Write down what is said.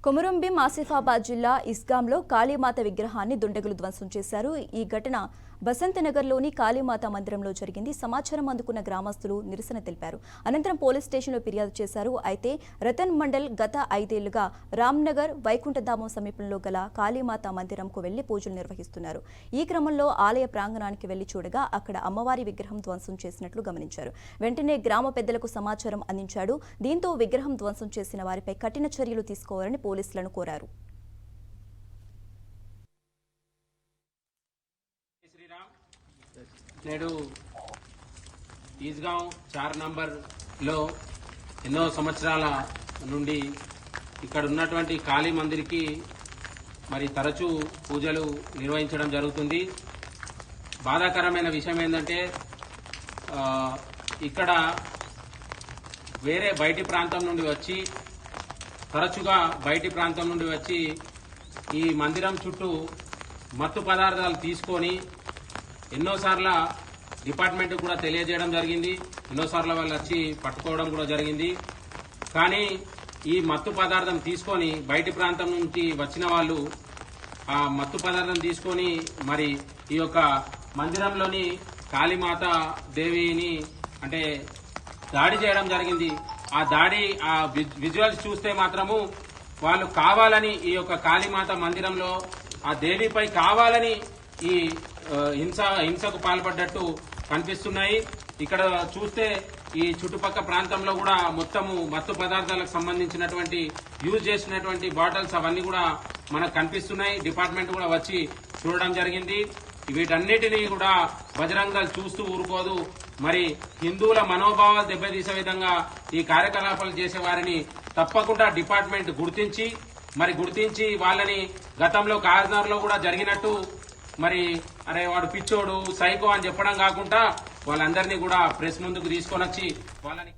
కొమురంభీం ఆసిఫాబాద్ జిల్లా ఇస్గాంలో కాళీమాత విగ్రహాన్ని దుండగులు ధ్వంసం చేశారు. ఈ ఘటన బసంత్ నగర్లోని కాళీమాత మందిరంలో జరిగింది. సమాచారం అందుకున్న గ్రామస్తులు నిరసన తెలిపారు. అనంతరం పోలీస్ స్టేషన్లో ఫిర్యాదు చేశారు. అయితే రతన్ మండల్ గత 5 ఏళ్లుగా రామ్నగర్ వైకుంఠధామం సమీపంలో గల కాళీమాత మందిరంకు వెళ్లి పూజలు నిర్వహిస్తున్నారు. ఈ క్రమంలో ఆలయ ప్రాంగణానికి వెళ్లి చూడగా అక్కడ అమ్మవారి విగ్రహం ధ్వంసం చేసినట్లు గమనించారు. వెంటనే గ్రామ పెద్దలకు సమాచారం అందించాడు. దీంతో విగ్రహం ధ్వంసం చేసిన వారిపై కఠిన చర్యలు తీసుకోవాలని పోలీసులను కోరారు. నేడు ఈస్గాం 4 నంబర్లో ఎన్నో సంవత్సరాల నుండి ఇక్కడ ఉన్నటువంటి కాళీ మందిర్కి మరి తరచూ పూజలు నిర్వహించడం జరుగుతుంది. బాధాకరమైన విషయం ఏంటంటే ఇక్కడ వేరే బయటి ప్రాంతం నుండి వచ్చి తరచుగా బయటి ప్రాంతం నుండి వచ్చి ఈ మందిరం చుట్టూ మత్తు పదార్థాలు తీసుకొని ఎన్నోసార్లు డిపార్ట్మెంట్ కూడా తెలియజేయడం జరిగింది. ఎన్నోసార్లు వాళ్ళు వచ్చి పట్టుకోవడం కూడా జరిగింది. కానీ ఈ మత్తు పదార్థం తీసుకొని బయటి ప్రాంతం నుంచి వచ్చిన వాళ్ళు ఆ మత్తు పదార్థం తీసుకొని మరి ఈ యొక్క మందిరంలోని కాళీమాత దేవిని అంటే దాడి చేయడం జరిగింది. ఆ దాడి ఆ విజువల్స్ చూస్తే మాత్రము వాళ్ళు కావాలని ఈ యొక్క కాళీమాత మందిరంలో ఆ దేవిపై కావాలని ఈ హింసకు పాల్పడ్డట్టు కనిపిస్తున్నాయి. ఇక్కడ చూస్తే ఈ చుట్టుపక్కల ప్రాంతంలో కూడా మొత్తము మత్తు పదార్థాలకు సంబంధించినటువంటి యూజ్ చేసినటువంటి బాటిల్స్ అవన్నీ కూడా మనకు కనిపిస్తున్నాయి. డిపార్ట్మెంట్ కూడా వచ్చి చూడడం జరిగింది. వీటన్నిటినీ కూడా బజరంగ దళ్ చూస్తూ ఊరుకోదు. మరి హిందువుల మనోభావాలు దెబ్బతీసే విధంగా ఈ కార్యకలాపాలు చేసే వారిని తప్పకుండా డిపార్ట్మెంట్ గుర్తించి వాళ్ళని గతంలో కాకినాడలో కూడా జరిగినట్టు మరి అరే వాడు పిచ్చోడు సైకో అని చెప్పడం కాకుండా వాళ్ళందరినీ కూడా ప్రెస్ ముందుకు తీసుకొని వచ్చి వాళ్ళని